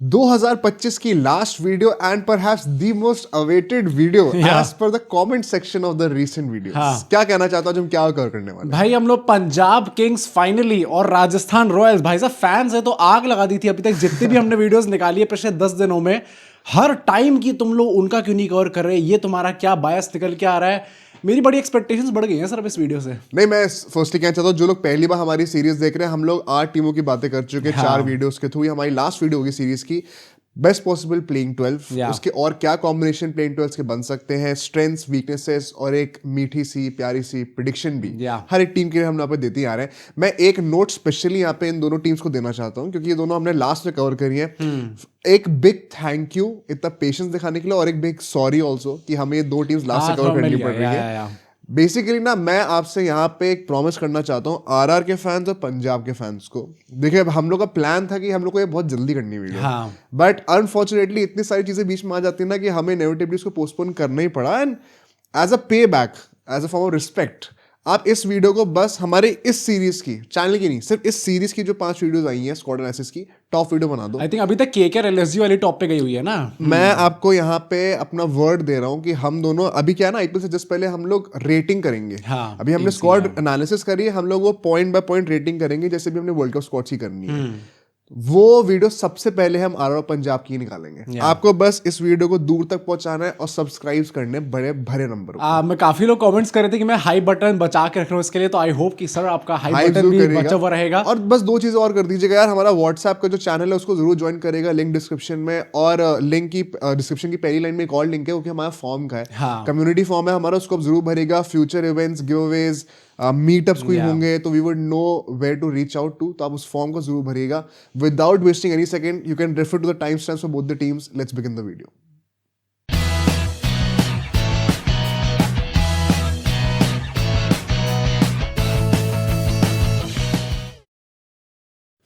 2025 की last video and perhaps the most awaited video as per the comment section of the recent videos. क्या कहना चाहता हूं, हम क्या कवर करने वाले भाई? हम लोग पंजाब किंग्स फाइनली और राजस्थान रॉयल्स, भाई साहब फैंस है तो आग लगा दी थी अभी तक जितनी भी हमने वीडियोस निकाली है पिछले 10 दिनों में। हर टाइम की तुम लोग उनका क्यों नहीं कवर कर रहे, ये तुम्हारा क्या बायस निकल के आ रहा है? मेरी बड़ी एक्सपेक्टेशंस बढ़ गई हैं सर अब इस वीडियो से। नहीं, मैं फर्स्टली कहना चाहता हूँ जो लोग पहली बार हमारी सीरीज देख रहे हैं, हम लोग 8 टीमों की बातें कर चुके हैं 4 वीडियोस के थ्रू। हमारी लास्ट वीडियो होगी सीरीज की बेस्ट पॉसिबल प्लेइंग 12, उसके और क्या कॉम्बिनेशन प्लेइंग 12 के बन सकते हैं, स्ट्रेंथ्स, वीकनेसेस और एक मीठी सी प्यारी सी प्रेडिक्शन भी हर एक टीम के लिए हम यहाँ पे देते ही आ रहे हैं। मैं एक नोट स्पेशली यहाँ पे इन दोनों टीम्स को देना चाहता हूँ क्योंकि ये दोनों हमने लास्ट में कवर करी है। एक बिग थैंक यू इतना पेशेंस दिखाने के लिए और एक बिग सॉरी ऑल्सो कि हमें ये 2 टीम्स लास्ट से कवर करनी पड़ रही है। बेसिकली ना मैं आपसे यहाँ पे एक प्रॉमिस करना चाहता हूँ आरआर के फैंस और पंजाब के फैंस को। देखिए हम लोग का प्लान था कि हम लोग को ये बहुत जल्दी करनी वीडियो, बट अनफॉर्चुनेटली इतनी सारी चीजें बीच में आ जाती है ना कि हमें इनएविटेबली इसको पोस्टपोन करना ही पड़ा। And as a pay back, as a form of respect, आप इस वीडियो को बस हमारे इस सीरीज की, चैनल की नहीं, सिर्फ इस सीरीज की जो 5 वीडियोस आई हैं स्क्वाड एनालिसिस की, टॉप वीडियो बना दो। आई थिंक अभी तक केकेआर एलएसजी वाली टॉप पे गई हुई है ना। मैं आपको यहाँ पे अपना वर्ड दे रहा हूँ कि हम दोनों अभी क्या है ना, आईपीएल से जस्ट पहले हम लोग रेटिंग करेंगे। अभी हमने स्क्वाड एनालिसिस करी है, हम लोग वो पॉइंट बाय पॉइंट रेटिंग करेंगे जैसे भी हमने वर्ल्ड कप स्क्वाड्स की करनी है। वो वीडियो सबसे पहले हम आरआर पंजाब की निकालेंगे। आपको बस इस वीडियो को दूर तक पहुंचाना है और सब्सक्राइब करने बड़े भरे नंबर। मैं काफी लोग कमेंट्स कर रहे थे कि मैं हाई बटन बचा के रख रहा हूँ इसके लिए, तो आई होप कि सर आपका हाई बटन भी बचा हुआ रहेगा। और बस 2 चीजें और कर दीजिएगा यार, हमारा व्हाट्सएप का जो चैनल है उसको जरूर ज्वाइन करेगा, लिंक डिस्क्रिप्शन में, और लिंक की डिस्क्रिप्शन की पहली लाइन में एक और लिंक है क्योंकि हमारा फॉर्म का है, कम्युनिटी फॉर्म है हमारा, उसको जरूर भरेगा। फ्यूचर इवेंट्स, गिवअवेज, मीटअप्स कोई होंगे तो we would know where to reach out to, तो आप उस फॉर्म को जरूर भरिएगा। Without wasting any second you can refer to the time stamps for both the teams. Let's begin the video.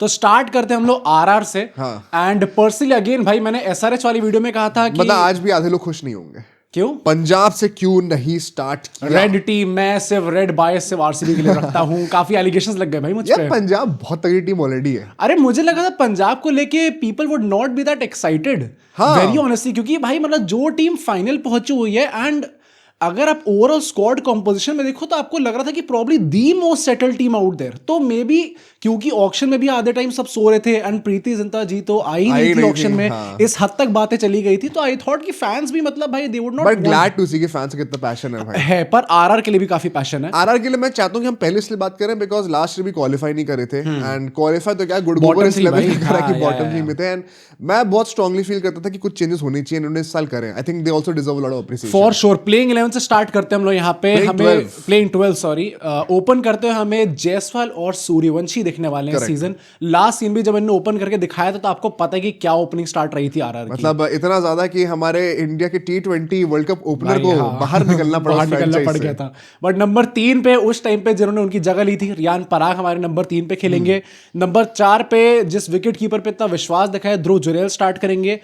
तो स्टार्ट करते हैं हम लोग आरआर से। एंड पर्सनली अगेन भाई मैंने एसआरएच वाली वीडियो में कहा था कि मतलब आज भी आधे लोग खुश नहीं होंगे। क्यों? पंजाब से क्यों नहीं स्टार्ट किया? रेड टीम, मैं सिर्फ रेड बायस सिर्फ आरसीबी के लिए रखता हूँ। काफी एलिगेशंस लग गए भाई मुझ पे। पंजाब बहुत तगड़ी टीम ऑलरेडी है। अरे मुझे लगा था पंजाब को लेके people would not be that excited, very honestly, क्योंकि भाई मतलब जो टीम फाइनल पहुंची हुई है एंड अगर आप ओवरऑल स्क्वाड कॉम्पोजिशन में देखो तो आपको लग रहा था कि probably the most settled team out there. तो मे बी क्योंकि ऑक्शन में भी आधे टाइम सब सो रहे थे एंड प्रीति जिंटा जी तो आई नहीं थी ऑक्शन में, इस हद तक बातें चली गई थी, तो आई थॉट कि फैंस भी मतलब भाई they would not, but glad to see कि फैंस का कितना पैशन है भाई है। पर आरआर के लिए भी काफी पैशन है। आरआर के लिए मैं चाहता हूं कि हम पहले इसलिए बात करें बिकॉज लास्ट ईयर भी क्वालिफाई नहीं करे थे एंड क्वालिफाई तो क्या गुड गोबर इस लेवल पे करा कि बॉटम थ्री में थे। एंड मैं बहुत स्ट्रांगली फील करता था कि कुछ चेंजेस होने चाहिए, इन्होंने इस साल करे। I think they also deserve a lot of appreciation for sure. Playing 11 से स्टार्ट करते हैं हम लोग यहाँ पे। हमें प्लेइंग 12 सॉरी ओपन करते हुए हमें जायसवाल और सूर्यवंशी दिखने वाले हैं सीजन। लास्ट सीन भी जब इन्होंने ओपन करके दिखाया था तो आपको पता है कि क्या ओपनिंग स्टार्ट रही थी आरआर की। मतलब इतना ज्यादा कि हमारे इंडिया के T20 वर्ल्ड कप ओपनर को बाहर निकलना पड़ गया था। बट नंबर 3 पे उस टाइम पे जिन्होंने उनकी जगह ली थी, रियान पराग हमारे नंबर 3 पे खेलेंगे। नंबर 4 पे जिस विकेट कीपर पे इतना विश्वास दिखाया, ध्रुव जुरेल स्टार्ट करेंगे।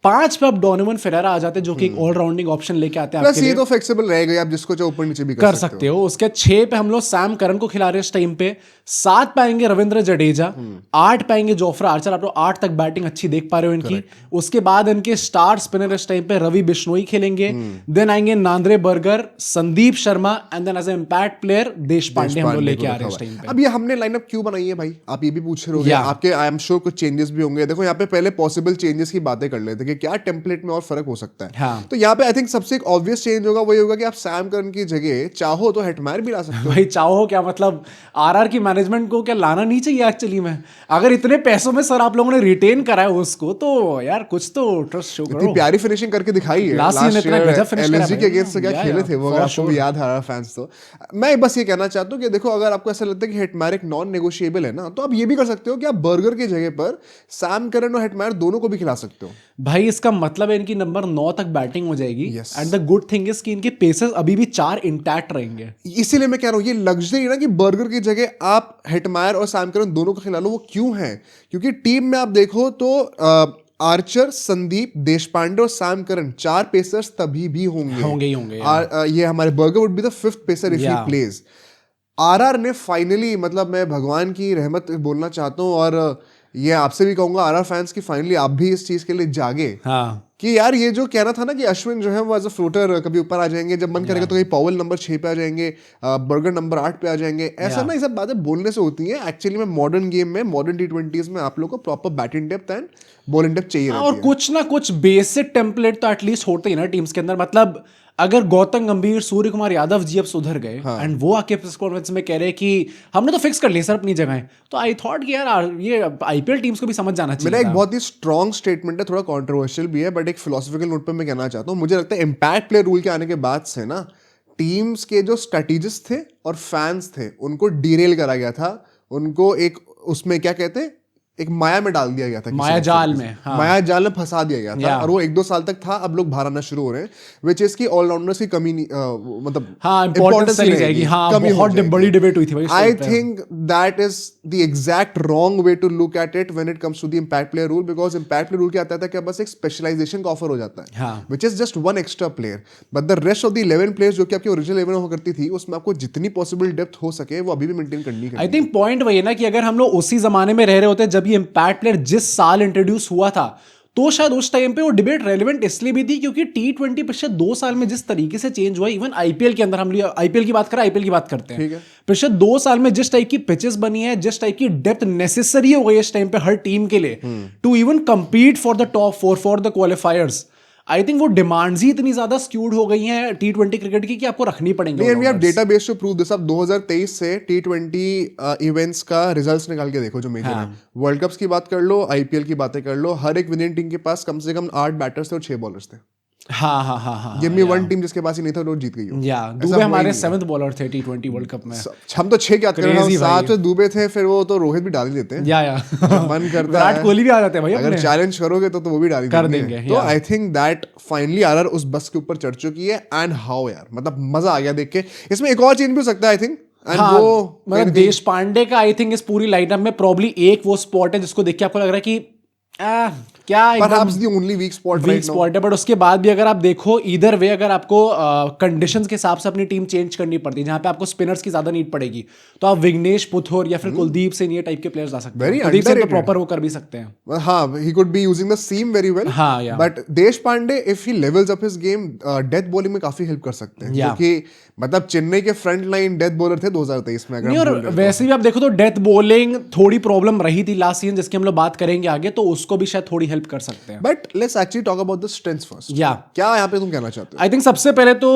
5 पे अब डोनोवन फेरेरा आ जाते हैं जो कि एक ऑलराउंडिंग ऑप्शन लेके आते हैं। प्लस ये तो फ्लेक्सिबल रहेगा, आप जिसको चाहे ऊपर नीचे भी कर सकते हो। उसके 6 पे हम लोग सैम करन को खिला रहे हैं इस टाइम पे। 7 पे आएंगे रविंद्र जडेजा। 8 पे आएंगे जोफ्रा आर्चर। आप लोग 8 तक बैटिंग अच्छी देख पा रहे हो इनकी। उसके बाद इनके स्टार स्पिनर इस टाइम पे रवि बिश्नोई खेलेंगे। देन आएंगे Nandre Burger, Sandeep Sharma and then as a impact player Deshpande हम लोग लेके आ रहे हैं इस टाइम पे। अब ये हमने लाइनअप क्यों बनाई है भाई, आप ये भी पूछ रहे होंगे। आपके आई एम श्योर कुछ चेंजेस भी होंगे। देखो यहाँ पे पहले पॉसिबल चेंजेस की बातें कर लेते कि क्या टेम्पलेट में और फर्क हो सकता है। तो यहाँ पे आई थिंक सबसे एक ऑब्वियस चेंज होगा वही होगा कि आप सैम करन की जगह चाहो तो हेटमायर भी ला सकते हो। भाई चाहो क्या मतलब आरआर की मैनेजमेंट को क्या लाना नहीं चाहिए एक्चुअली में? अगर इतने पैसों में सर आप लोगों ने रिटेन करा है उसको तो यार कुछ तो ट्रस्ट शो करो। इतनी प्यारी फिनिशिंग करके दिखाई है लास्ट ईयर एलएसजी के अगेंस्ट क्या खेले थे वो, अगर आपको भी याद है फैंस। तो मैं बस ये कहना चाहता हूँ कि देखो अगर आपको ऐसा लगता है कि हेटमायर एक नॉन नेगोशिएबल है ना, तो आप ये भी कर सकते हो कि आप बर्गर की जगह पर सैम करन और हेटमायर दोनों को भी खिला सकते हो। भाई इसका मतलब है इनकी नंबर 9 तक बैटिंग हो जाएगी। And the good thing is कि इनके पेसेस अभी भी 4 इंटैक्ट रहेंगे। इसीलिए मैं कह रहा हूं ये लग्जरी ना कि बर्गर की जगह आप हेटमायर और सैम करन दोनों को खिला लो। वो क्यों है? क्योंकि टीम में आप देखो तो आर्चर, संदीप, देशपांडे और सैम करन 4 पेसर्स तभी भी होंगे ये हमारे burger would be the 5th pacer if he plays. RR ने फाइनली, मतलब मैं भगवान की रहमत बोलना चाहता हूं और ये आपसे भी कहूंगा आरआर फैंस की फाइनली आप भी इस चीज के लिए जागे कि यार ये जो कहना था ना कि अश्विन जो है वो एज अ फ्लोटर कभी ऊपर आ जाएंगे, जब मन करेगा तो कहीं पॉवेल नंबर 6 पे आ जाएंगे, बर्गर नंबर 8 पे आ जाएंगे, ऐसा ना ये सब बातें बोलने से होती हैं। एक्चुअली में मॉडर्न गेम में, मॉडर्न टी20s में आप लोग को proper batting depth and bowling depth चाहिए और कुछ ना कुछ बेसिक टेम्पलेट तो एटलीस्ट होते ही ना टीम्स के अंदर। मतलब अगर गौतम गंभीर, सूर्य कुमार यादव जी अब सुधर गए एंड वो आके प्रेस कॉन्फ्रेंस में कह रहे हैं कि हमने तो फिक्स कर लिया सर अपनी जगह, तो आई थॉट कि यार ये आईपीएल टीम्स को भी समझ जाना चाहिए। मेरा एक बहुत ही स्ट्रॉन्ग स्टेटमेंट है, थोड़ा कंट्रोवर्शियल भी है, बट एक फिलोसॉफिकल नोट पे मैं कहना चाहता हूँ। मुझे लगता है इम्पैक्ट प्लेयर रूल के आने के बाद से ना टीम्स के जो स्ट्रेटेजिस्ट थे और फैंस थे उनको डीरेल करा गया था, उनको एक उसमें क्या कहते हैं, एक माया में डाल दिया गया था, माया जाल में, हाँ। माया जाल में फंसा दिया गया था और वो 1-2 साल तक था। अब लोग बाहर आना शुरू हो रहे हैं, विच इज की ऑलराउंडर्स की कमी मतलब हाँ, इंपॉर्टेंस चली जाएगी। हाँ, बहुत बड़ी डिबेट हुई थी भाई। I think that is the exact wrong way to look at it when it comes to the impact player rule, because impact player rule क्या आता था कि बस एक स्पेशलाइजेशन का ऑफर हो जाता है, which is just 1 extra player, but the rest of the 11 players जो कि आपकी ओरिजिनल 11 हुआ करती थी उसमें आपको जितनी पॉसिबल डेप्थ हो सके वो अभी भी मेंटेन करनी है। आई थिंक पॉइंट वही है ना कि अगर हम लोग उसी जमाने में रह रहे होते जब ये इम्पैक्ट प्लेयर जिस साल इंट्रोड्यूस हुआ था, तो शायद उस टाइम पे वो डिबेट रेलेवेंट इसलिए भी थी क्योंकि T20 पिछले 2 साल में जिस तरीके से चेंज हुआ, इवन आईपीएल के अंदर, हम आईपीएल की बात करें, आईपीएल की बात करते हैं, पिछले 2 साल में जिस टाइप की पिचेस बनी है, जिस टाइप की डेप्थ नेसेसरी हो गई इस टाइम पे हर टीम के लिए to even compete for the top 4 for the qualifiers, I think वो डिमांड्स ही इतनी ज्यादा स्क्यूड हो गई हैं T20 क्रिकेट की कि आपको रखनी पड़ेंगी। And we have database to prove this. अब 2023 से T20 इवेंट्स का रिजल्ट्स निकाल के देखो जो मेजर है, वर्ल्ड कप्स की बात कर लो, आईपीएल की बातें कर लो, हर एक विनिंग टीम के पास कम से कम 8 बैटर्स थे और 6 बॉलर्स थे। गिव मी वन टीम जिसके पास ही नहीं था, वो जीत गई हो। दुबे हमारे 7th बॉलर थे T20 वर्ल्ड कप में। हम तो 6 याद कर रहे हैं, 7 में दुबे थे, फिर वो तो रोहित भी डाल ही देते हैं। मन करता है विराट कोहली भी आ जाते हैं भाई, अगर चैलेंज करोगे तो वो भी डाल कर देंगे। तो आई थिंक दैट फाइनली आरआर उस बस के ऊपर चढ़ चुकी है। एंड हाउ यार, मतलब मजा आ गया देख के। इसमें एक और चेंज भी हो सकता है आई थिंक, वो मतलब देश पांडे का आई थिंक इस पूरी लाइनअप में प्रॉब्ली एक वो स्पॉट है जिसको देख के आपको लग रहा है कि क्या Perhaps the only weak spot right now. है, बट उसके बाद भी अगर आप देखो ईदर वे, अगर आपको कंडीशंस के हिसाब से अपनी टीम चेंज करनी पड़ती है, जहां पे आपको स्पिनर्स की ज्यादा नीड पड़ेगी, तो आप विघ्नेश पुथुर या फिर कुलदीप सेन ये टाइप के प्लेयर्स ला सकते हैं। कुलदीप सेन तो प्रॉपर वो कर भी सकते हैं। हाँ, he could be using the seam very well. हाँ, but Deshpande if he levels up his game, death bowling में काफी हेल्प कर सकते हैं, क्योंकि मतलब चेन्नई के फ्रंट लाइन डेथ बॉलर थे 2023 में। नहीं, और वैसे भी आप देखो तो डेथ बॉलिंग थोड़ी प्रॉब्लम रही थी लास्ट सीजन, जिसकी हम लोग बात करेंगे आगे, तो उसको भी शायद थोड़ी हेल्प कर सकते हैं। But let's actually talk about the strengths first. क्या यहाँ पे तुम कहना चाहते हो? आई थिंक सबसे पहले तो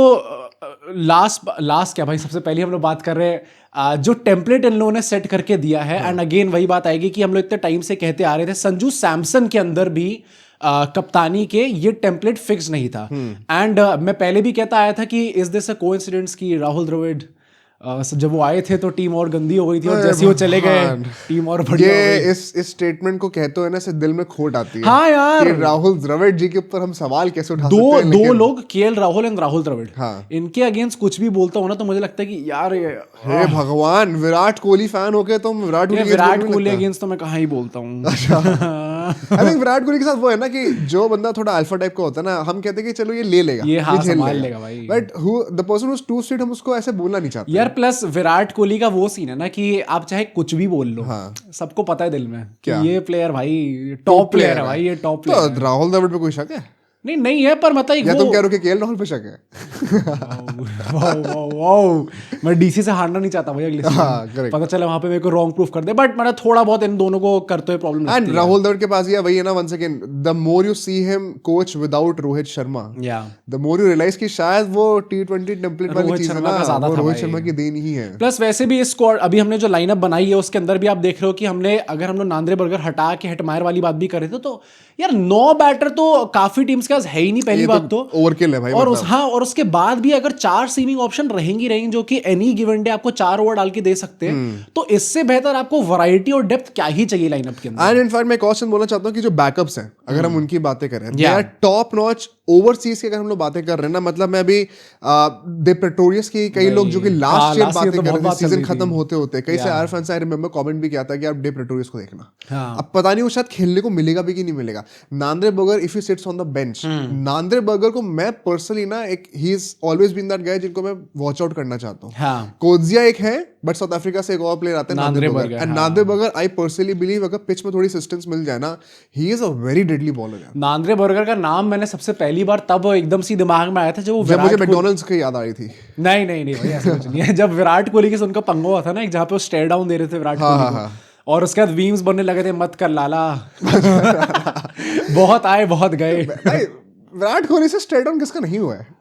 लास्ट क्या भाई, सबसे पहले हम लोग बात कर रहे हैं जो टेम्पलेट इन लोगों ने सेट करके दिया है। एंड अगेन वही बात आएगी कि हम लोग इतने टाइम से कहते आ रहे थे, संजू सैमसन के अंदर भी कप्तानी के ये टेम्पलेट फिक्स नहीं था। एंड मैं पहले भी कहता आया था कि इज दिस अ कोइंसिडेंस कि राहुल द्रविड़ जब वो आए थे तो टीम और गंदी हो गई थी, और जैसे वो चले गए टीम और बढ़िया हो गई। इस स्टेटमेंट को कहते हुए ना से दिल में खोट आती है। हाँ यार, राहुल द्रविड़ जी के ऊपर हम सवाल कैसे उठा सकते हैं? दो लोग केएल राहुल एंड राहुल द्रविड़, इनके अगेंस्ट कुछ भी बोलता हूँ ना तो मुझे लगता है कि यार हे भगवान, विराट कोहली फैन होके तुम विराट कोहली अगेंस्ट तो मैं कहाँ ही बोलता हूँ। आई थिंक विराट कोहली के साथ वो है ना कि जो बंदा थोड़ा अल्फा टाइप का होता है ना, हम कहते हैं कि चलो ये ले लेगा, ये हाँ संभाल लेगा भाई, but the person who is too straight, हम उसको ऐसे बोलना नहीं चाहते यार। प्लस विराट कोहली का वो सीन है ना कि आप चाहे कुछ भी बोल लो, सबको पता है दिल में कि ये प्लेयर भाई टॉप प्लेयर है भाई, ये टॉप प्लेयर। तो राहुल द्रविड़ पे कोई शक है? नहीं है, पर मतलब या तुम कह रहे हो कि केएल राहुल पे शक है? मैं डीसी से हारना नहीं चाहता भाई अगले सीजन, पता चला वहां पे मेरे को रॉन्ग प्रूफ कर दे, बट मतलब थोड़ा बहुत इन दोनों को करते हुए प्रॉब्लम लगती है। एंड राहुल द्रविड़ के पास ये वही है ना, one second, the more you see him coach without Rohit Sharma, the more you realise कि शायद वो T20 टेम्पलेट वाली चीज है ना, वो रोहित शर्मा की देन ही है। प्लस वैसे भी इस स्क्वाड अभी हमने जो लाइनअप बनाई है उसके अंदर भी आप देख रहे हो कि हमने, अगर हम लोग नांद्रे बर्गर हटा के हेटमायर वाली बात भी कर रहे थे, तो यार 9 बैटर तो काफी टीम्स के पास है ही नहीं, पहली बात तो ओवरकिल है भाई। और उसके बाद भी अगर 4 सीमिंग ऑप्शन रहेंगी जो कि एनी गिवन डे आपको 4 ओवर डाल के दे सकते हैं, तो इससे बेहतर आपको वैरायटी और डेप्थ क्या ही चाहिए लाइनअप के अंदर। एंड इनफैक्ट मैं क्वेश्चन बोलना चाहता हूँ कि जो बैकअप्स हैं, अगर हम उनकी बातें करें, they are top notch. Overseas की अगर हम लोग बातें कर रहे हैं ना, मतलब मैं अभी दे प्रेटोरियस की कई लोग जो कि लास्ट ईयर बातें कर रहे थे, सीजन खत्म होते होते कई से आर फैंस, आई रिमेंबर कमेंट भी किया था कि आप डे प्रेटोरियस को देखना। अब पता नहीं वो शायद खेलने को मिलेगा भी कि नहीं मिलेगा। Nandre Burger if he sits on the bench, Nandre Burger को मैं पर्सनली ना, एक ही is always been that guy जिनको मैं वॉच आउट करना चाहता हूँ। कोजिया एक है बट साउथ अफ्रीका से एक और प्लेयर आते हैं Nandre Nandre Burger, and Nandre Burger I personally believe अगर पिच में थोड़ी डिस्टेंस मिल जाए ना, he is a very deadly bowler यार। नांद्रे बर्गर का नाम मैंने सबसे पहली बार तब एकदम से दिमाग में आया था जब मुझे मैकडॉनल्ड्स की याद आ रही थी। नहीं नहीं नहीं भाई, ऐसा कुछ नहीं है। जब विराट कोहली के उनका पंगा हुआ था ना, एक जहाँ पे वो स्टेयर डाउन दे रहे थे विराट कोहली को, और उसके बाद वीम्स बनने लगे थे मत कर लाला। बहुत आए बहुत गए। विराट कोहली से स्टेयर डाउन किसका नहीं हुआ है?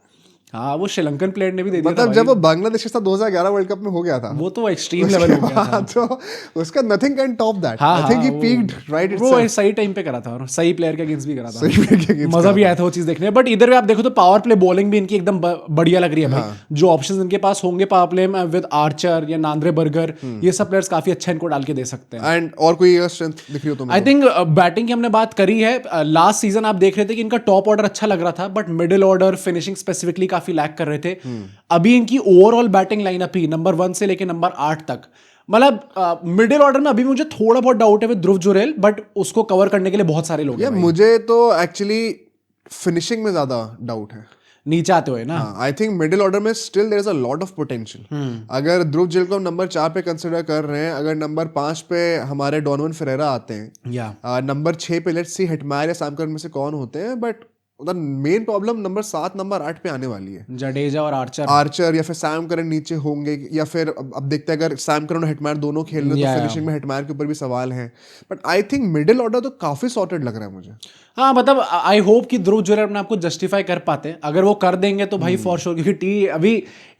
हाँ, वो श्रीलंकन प्लेयर ने भी दे दिया मतलब जब वो बांग्लादेश के साथ 2011 वर्ल्ड कप में हो गया था, वो तो एक्सट्रीम लेवल हो गया था। तो उसका नथिंग कैन टॉप दैट। हाँ, I think he peaked right itself. वो सही टाइम पे करा था और सही प्लेयर के अगेंस्ट भी करा था, सही प्लेयर के अगेंस्ट मजा भी आया था वो चीज देखने में। बट इधर भी आप देखो तो पावर प्ले बॉलिंग भी इनकी एकदम बढ़िया लग रही है भाई। जो ऑप्शंस इनके पास होंगे पावर प्ले में विद आर्चर या नांद्रे बर्गर, ये सब प्लेयर्स काफी अच्छा इनको डाल के दे सकते हैं। एंड और कोई स्ट्रेंथ दिख रही हो तुम्हें? आई थिंक बैटिंग की हमने बात करी है। लास्ट सीजन आप देख रहे थे कि इनका टॉप ऑर्डर अच्छा लग रहा था, but middle order finishing specifically काफी लैक कर रहे थे। अभी इनकी ओवरऑल बैटिंग लाइनअप ही नंबर 1 से लेके नंबर 8 तक, मतलब मिडिल ऑर्डर में अभी मुझे थोड़ा बहुत डाउट है विद ध्रुव जुरेल, बट उसको कवर करने के लिए बहुत सारे लोग हैं भाई। मुझे तो एक्चुअली फिनिशिंग में ज्यादा डाउट है नीचे आते हुए ना। आई थिंक मिडिल ऑर्डर में still there is a lot of potential. अगर ध्रुव जुरेल को नंबर 4 पे कंसिडर कर रहे हैं, अगर नंबर 5 पे हमारे डोनोवन फेरेरा आते हैं, या नंबर 6 पे लेट्स सी हिटमायर या सैम करन में से कौन होते हैं, but main problem number 7 number 8 पे आने वाली है। जडेजा और आर्चर या फिर सैम करन नीचे होंगे, या फिर अब देखते हैं अगर सैम करन और हिटमायर दोनों खेल रहे हैं तो फिनिशिंग में हिटमायर के ऊपर भी सवाल है। But I think middle order तो काफी सॉर्टेड लग रहा है मुझे। हाँ, मतलब आई होप कि ध्रुव जुरेल अपने आपको जस्टिफाई कर पाते हैं। अगर वो कर देंगे तो भाई फॉर श्योर, क्योंकि अभी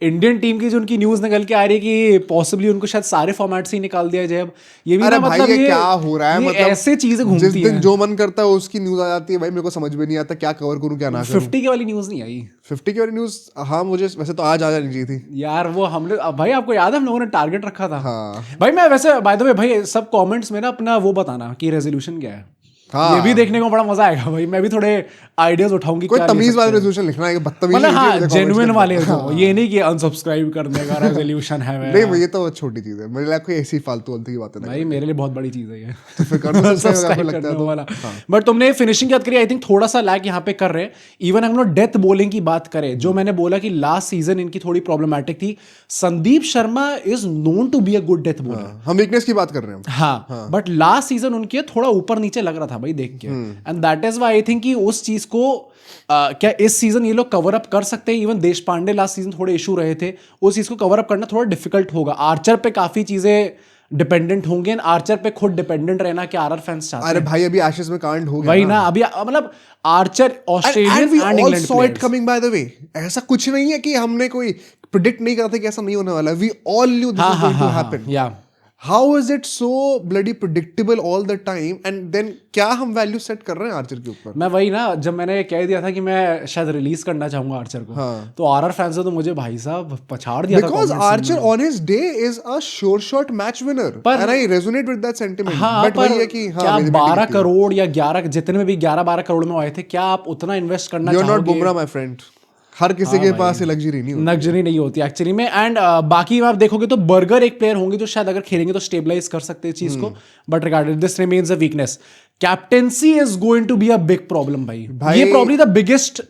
इंडियन टीम की जो उनकी न्यूज निकल के आ रही है कि पॉसिबली उनको शायद सारे फॉर्मेट से ही निकाल दिया जाए। अब ये भी अरे ना, भाई मतलब ये क्या हो रहा है, मतलब ऐसे चीजें घूमती जिस दिन हैं। जो मन करता है उसकी न्यूज आ जाती है भाई। मेरे को समझ में नहीं आता क्या कवर करूं क्या ना करूं। 50 के वाली न्यूज नहीं आई? 50 की वाली न्यूज, हाँ मुझे वैसे तो आज आ जानी चाहिए थी यार। वो हम लोग भाई, आपको याद है हम लोगों ने टारगेट रखा था। हाँ भाई मैं वैसे बाय द वे भाई, सब कमेंट्स में ना अपना वो बताना कि रेजोल्यूशन क्या है। हाँ, ये भी देखने को बड़ा मजा आएगा भाई। मैं भी थोड़े आइडियाज उठाऊंगी। कोई तमीज वाला रेजोल्यूशन लिखना है, बदतमीज मतलब हाँ, जेन्युइन वाले हो। ये नहीं कि अनसब्सक्राइब करने का रेजोल्यूशन है। नहीं, ये तो छोटी चीज है मेरे लिए, कोई ऐसी फालतू वालतू की बातें नहीं भाई मेरे लिए बहुत बड़ी चीज है ये। तो फिर कर दो सब्सक्राइब करने वाला। बट तुमने फिनिशिंग की बात करी, आई थिंक थोड़ा सा लैक यहाँ पे कर रहे हैं। इवन हम लोग डेथ बॉलिंग की बात करें, जो मैंने बोला कि लास्ट सीजन इनकी थोड़ी प्रॉब्लमैटिक थी। Sandeep Sharma is known to be a good death bowler. हम वीकनेस की बात कर रहे हैं। हाँ, बट लास्ट सीजन उनके थोड़ा ऊपर नीचे लग रहा था भाई देख के। And that is why I think कि उस चीज को क्या इस सीजन ये लोग कवर अप कर सकते हैं। इवन देश पांडे लास्ट सीजन थोड़े इशू रहे थे, उस चीज को कवर अप करना थोड़ा डिफिकल्ट होगा। आर्चर पे काफी चीजें डिपेंडेंट होंगे। आर्चर पे खुद डिपेंडेंट रहना कि आरआर फैंस चाहते हैं। अरे भाई अभी एशेस में कांड हो गया वही ना, अभी मतलब Archer Australian and England players coming by the way. ऐसा कुछ नहीं है कि हमने कोई प्रेडिक्ट नहीं करा था कि ऐसा नहीं होने वाला। We all knew this is going to happen. या How is it so bloody predictable all the time? And then क्या हम वैल्यू सेट कर रहे हैं आर्चर के ऊपर? मैं वही ना, जब मैंने कह दिया था कि मैं शायद रिलीज करना चाहूंगा आर्चर को, तो आरआर फैंस ने तो मुझे भाई साहब पछाड़ दिया था। Because Archer on his day is a sure shot match winner, and I resonate with that sentiment. हाँ, but वही है कि क्या 12 करोड़ या 11, जितने में भी 11-12 करोड़ में आए थे, क्या आप उतना इन्वेस्ट करना चाहोगे? You're चाहोगे? not Bumrah, my friend. हर किसी के पास लग्जरी नहीं होती। लग्जरी नहीं होती एक्चुअली में। एंड बाकी आप देखोगे तो बर्गर एक प्लेयर होंगे जो शायद अगर खेलेंगे तो स्टेबलाइज कर सकते हैं चीज को, but regarded this remains a weakness. Captaincy is going to be a big problem भाई। ये probably the biggest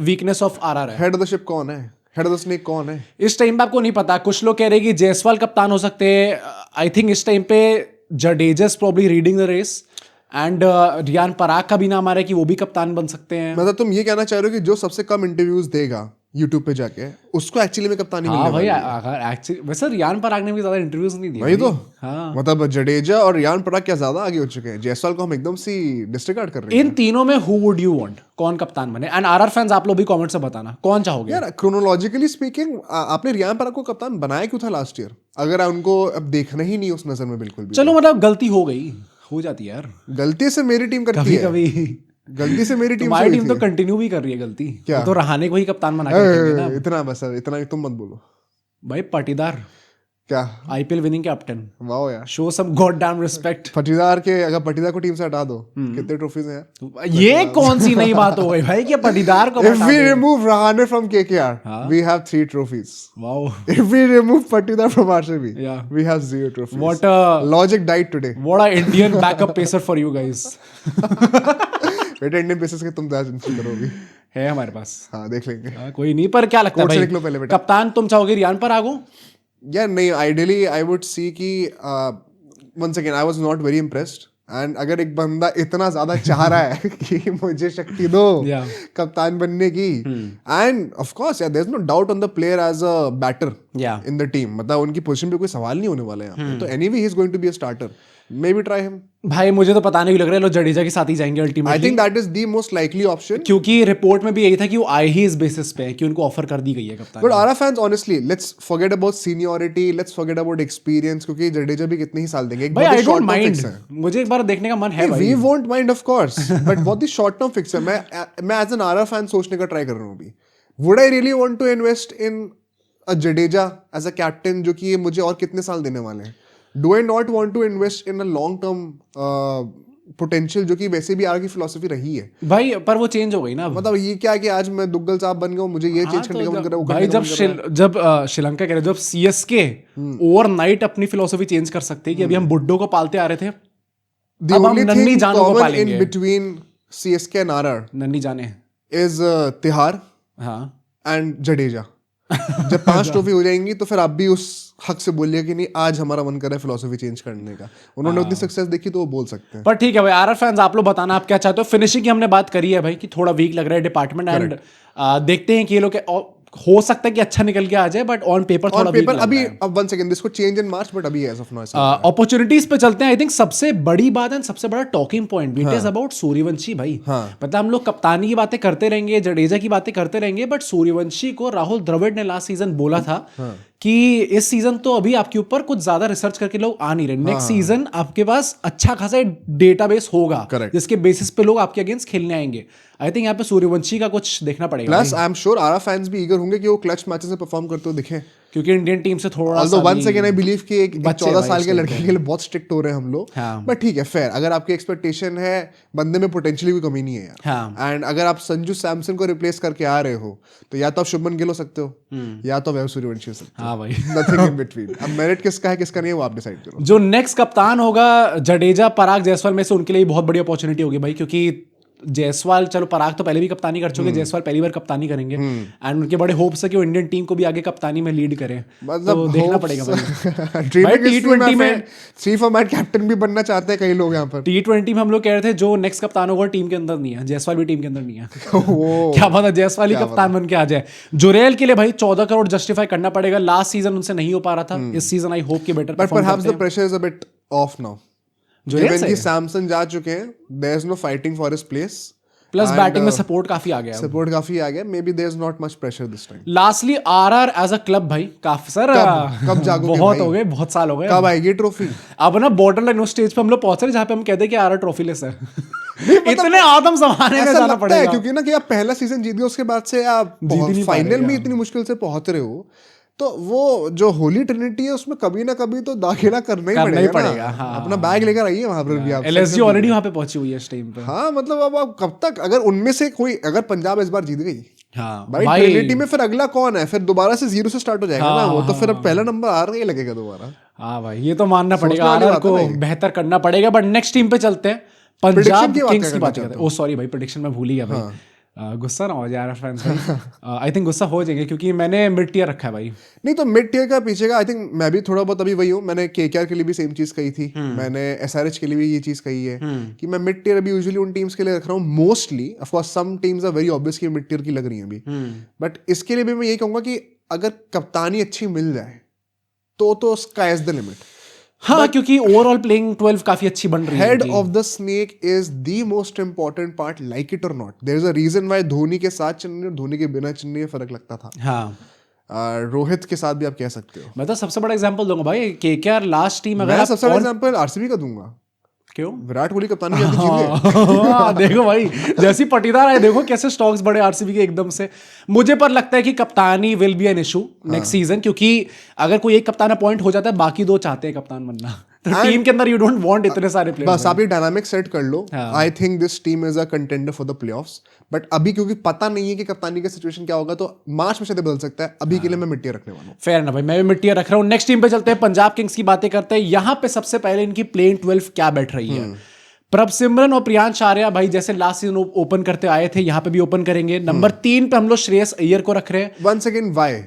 weakness of RR है। हेड ऑफ द शिप कौन है? हेड ऑफ द स्नेक कौन है इस टाइम पे? आपको नहीं पता। कुछ लोग कह रहे हैं कि जायसवाल कप्तान हो सकते हैं। आई थिंक इस टाइम पे Jadeja is probably reading the race, and Riyan Parag का भी नाम आ रहा है कि वो भी कप्तान बन सकते हैं। मतलब तुम ये कहना चाह रहे हो कि जो सबसे कम इंटरव्यूज देगा यूट्यूब पे जाके, उसको एक्चुअली में कप्तानी मिलने वाली है। अगर एक्चुअली वैसे रियान पराग ने भी ज्यादा इंटरव्यूज नहीं दिए। वही तो हाँ। मतलब जडेजा और रियान पराग क्या ज्यादा आगे हो चुके हैं। जायसवाल को हम एकदम सी डिसरिगार्ड कर रहे हैं। इन तीनों में हु वुड यू वांट? कौन कप्तान बने? एंड आरआर फैंस आप लोग भी कमेंट से बताना कौन चाहोगे। यार क्रोनोलॉजिकली स्पीकिंग आपने रियान पराग को कप्तान बनाया क्यों था लास्ट ईयर, अगर उनको अब देखना ही नहीं उस नजर में बिल्कुल भी? चलो मतलब गलती हो गई, हो जाती है यार। गलती से मेरी टीम करती है कभी गलती से मेरी टीम तुम्हारी टीम तो कंटिन्यू भी कर रही है गलती। क्या? तो रहाने को ही कप्तान बना के ना। इतना बस, इतना तुम मत बोलो भाई। पाटीदार क्या आईपीएल विनिंग कैप्टन, वाओ यार, show some god damn respect. Patidar के, अगर पाटीदार को टीम से हटा दो कितने ट्रॉफीज हैं यार? ये कौन सी नई बात हो गई भाई कि पाटीदार को If we remove Rahane from KKR, we have 3 trophies. Wow. If we remove Patidar from RCB, Yeah. we have 0 trophies. What a logic died today. What a Indian backup pacer for you guys. बेटा Indian pacers के तुम दाज करोगे है हमारे पास। हाँ देख लेंगे। कोई नहीं, पर क्या लगता है भाई निकलो पहले बेटा। कप्तान तुम चाहोगे रियान पराग हो? या नहीं, आइडियली आई वुड सी कि once again I was not very impressed, and अगर एक बंदा इतना ज्यादा चाह रहा है कि मुझे शक्ति दो कप्तान बनने की, and of course there is no doubt on the player as a batter in the team, मतलब उनकी पोजीशन पे कोई सवाल नहीं होने वाला है यहाँ पे, तो anyway he is going to be a starter, maybe try him. भाई मुझे तो पता नहीं लग रहा है, लोग जडेजा के साथ ही जाएंगे ultimately. I think that is the most likely option, क्योंकि रिपोर्ट में भी यही था कि वो आए ही इस बेसिस पे कि उनको ऑफर कर दी गई है कप्तान। बट RR fans honestly let's forget about seniority, let's forget about experience, क्योंकि जडेजा भी कितने ही साल देंगे, एक भाई आई डोंट माइंड, मुझे एक बार देखने का मन है भाई, we won't mind of course, but बहुत ही शॉर्ट टर्म फिक्स है। मैं एज एन आरा फैन सोचने का ट्राई कर रहा हूँ अभी, would I really want to invest in a Jadeja as a captain, जो कि ये मुझे और कितने साल देने वाले हैं? Do I not want to invest in a long term potential, जो कि वैसे भी आर की फिलॉसफी रही है भाई, पर वो चेंज हो गई ना। मतलब ये क्या कि आज मैं दुग्गल साहब बन गया हूं, मुझे ये चेंज करने का मन कर रहा है, भाई जब श्रीलंका कह रहे, जब सीएसके ओवरनाइट अपनी फिलॉसफी चेंज कर सकते हैं कि अभी हम बुड्ढो को पालते आ रहे थे, अब हम नन्ही जानों को पालेंगे। In between CSK and RR नन्ही जाने इज तिहार एंड जडेजा। जब 5 ट्रॉफी हो जाएंगी तो फिर आप भी उस हक से बोलिए कि नहीं आज हमारा मन कर रहा है फिलॉसफी चेंज करने का। उन्होंने उतनी सक्सेस देखी तो वो बोल सकते हैं। पर ठीक है भाई, आरआर फैंस आप लोग बताना आप क्या चाहते हो। फिनिशिंग की हमने बात करी है भाई कि थोड़ा वीक लग रहा है डिपार्टमेंट, एंड देखते हैं कि ये लोग हो सकता है कि अच्छा निकल के आ जाए, बट ऑन पेपर थोड़ा वीक लग अभी रहा है। अब वन सेकंड, दिस को चेंज इन मार्च, बट अभी एज ऑफ नाउ अपॉर्चुनिटीज पे चलते हैं। आई थिंक सबसे बड़ी बात एंड सबसे बड़ा talking point it is about Suryavanshi भाई। मतलब हम लोग कप्तानी की बातें करते रहेंगे, जडेजा की बातें करते रहेंगे, बट सूर्यवंशी को राहुल द्रविड़ ने लास्ट सीजन बोला था कि इस सीजन तो अभी आपके ऊपर कुछ ज्यादा रिसर्च करके लोग आ नहीं रहे, नेक्स्ट सीजन आपके पास अच्छा खासा डेटाबेस होगा जिसके बेसिस पे लोग आपके अगेंस्ट खेलने आएंगे। आई थिंक यहाँ पे सूर्यवंशी का कुछ देखना पड़ेगा। प्लस आई एम श्योर आरा फैंस भी ईगर होंगे कि वो क्लच मैचेस में परफॉर्म करते हुए दिखें, क्योंकि इंडियन टीम से थोड़ा although once again I believe कि एक 14 साल के लड़के के लिए बहुत स्ट्रिक्ट हो रहे हैं हम लोग, बट ठीक है, फेयर। अगर आपकी एक्सपेक्टेशन है, बंदे में पोटेंशियली कोई कमी नहीं है यार, एंड अगर आप संजू सैमसन को रिप्लेस करके आ रहे हो तो या तो आप शुभमन गिल हो सकते हो या तो वैभव सूर्यवंशी हो सकते हो। हाँ भाई, नथिंग इन बिटवीन। अब मेरिट किसका है किसका नहीं है वो आप डिसाइड करो। जो नेक्स्ट कप्तान होगा जडेजा पराग जायसवाल में से, उनके लिए बहुत बड़ी अपॉर्चुनिटी होगी भाई, क्योंकि जायसवाल, चलो पराग तो पहले भी कप्तानी कर चुके, जायसवाल पहली बार कप्तानी करेंगे, एंड उनके बड़े होप्स है कि वो इंडियन टीम को भी आगे कप्तानी में लीड करें। मतलब तो देखना पड़ेगा भाई। T20 में 3 फॉर्मेट कैप्टन भी बनना चाहते हैं कई लोग यहाँ पर। T20 में हम लोग कह रहे थे जो नेक्स्ट कप्तान होगा टीम के अंदर नहीं है, जायसवाल भी टीम के अंदर नहीं है। क्या पता जायसवाल ही कप्तान बन के आ जाए। जुरेल के लिए भाई 14 करोड़ जस्टिफाई करना पड़ेगा, लास्ट सीजन उनसे नहीं हो पा रहा था, इस सीजन आई होप कि better. But perhaps the pressure is a bit off now, given कि सैमसन जा चुके हैं, there is no fighting for his place, plus batting में सपोर्ट काफी आ गया, maybe there is not much pressure this time. Lastly RR as a club भाई काफी सर कब जागोगे? बहुत हो गए, बहुत साल हो गए, कब आएगी ट्रॉफी? अब ना बॉर्डर लाइन उस स्टेज पे हम लोग पहुंच रहे जहां पे हम कहते हैं कि आरआर ट्रॉफी लेस है। इतने आदम जमाने में जाना पड़ेगा, क्योंकि ना कि आप पहला सीजन जीत गए, उसके बाद से आप फाइनल में इतनी मुश्किल से पहुंच रहे हो, तो वो जो होली ट्रिनिटी है उसमें कभी ना कभी तो दाखिला करना ही पड़ेगा। हाँ। अपना बैग लेकर आइए वहां पर भी आप। एलएसजी ऑलरेडी वहां पे पहुंची हुई है इस टाइम पे। हाँ, मतलब अब आप कब तक, अगर उनमें से कोई, अगर पंजाब इस बार जीत गई, हाँ भाई ट्रिनिटी में फिर अगला कौन है? फिर दोबारा से 0 से स्टार्ट हो जाएगा ना वो, तो फिर अब पहला नंबर आ रहा ही लगेगा दोबारा। हाँ भाई, ये तो मानना पड़ेगा, आरआर को बेहतर करना पड़ेगा। बट नेक्स्ट टीम पे चलते हैं, पंजाब किंग्स की बात करते हैं। ओ सॉरी भाई, प्रेडिक्शन में भूल ही गया भाई। गुस्सा ना हो जाए यार फैंस भाई। आई थिंक गुस्सा हो जाएंगे क्योंकि मैंने मिड टियर रखा है भाई। नहीं तो मिड टियर का पीछे का आई थिंक मैं भी थोड़ा बहुत अभी वही हूँ। मैंने केकेआर के लिए भी सेम चीज कही थी, मैंने एसआरएच के लिए भी ये चीज कही है कि मैं मिड टियर अभी यूजुअली उन टीम्स के लिए रख रहा हूँ mostly. Of course some teams are very obvious कि मिड टियर की लग रही है अभी, बट इसके लिए भी मैं यही कहूंगा कि अगर कप्तानी अच्छी मिल जाए तो स्काई इज द लिमिट। हाँ, क्योंकि ओवरऑल प्लेइंग 12 काफी अच्छी बन रही है। Head of the snake is the most important part, like it or not. There is a reason why Dhoni के साथ चलने और धोनी के बिना चलने में फर्क लगता था। हाँ, रोहित के साथ भी आप कह सकते हो। मैं तो सबसे बड़ा एग्जांपल दूंगा भाई, केकेआर लास्ट टीम। अगर मैं सबसे बड़ा एग्जांपल आरसीबी का दूंगा। क्यों? विराट कोहली कप्तानी करके जीत गए। देखो भाई, जैसी पटीदार है, देखो कैसे स्टॉक्स बढ़े आरसीबी के एकदम से। मुझे पर लगता है कि कप्तानी will be an issue next season, क्योंकि अगर कोई एक कप्तान अपॉइंट हो जाता है, बाकी 2 चाहते हैं कप्तान बनना, तो टीम के अंदर यू डोंट वांट इतने सारे प्लेयर्स। बस आप ये डायनामिक सेट कर लो। I think this team is a contender for the playoffs, but अभी क्योंकि पता नहीं है कि कप्तानी का सिचुएशन क्या होगा, तो मार्च में शायद बदल सकता है। अभी के लिए मैं मिड टियर रखने वाला हूं। फेयर ना भाई, मैं भी मिड टियर रख रहा हूं। नेक्स्ट टीम पे चलते हैं, पंजाब किंग्स की बातें करते हैं। यहां पे सबसे पहले इनकी प्लेइंग 12 क्या बैठ रही है। प्रभसिमरन और प्रियांश आर्या भाई जैसे लास्ट सीजन ओपन करते आए थे, यहाँ पे भी ओपन करेंगे। नंबर 3 पे हम लोग श्रेयस अय्यर को रख रहे हैं। Once again why?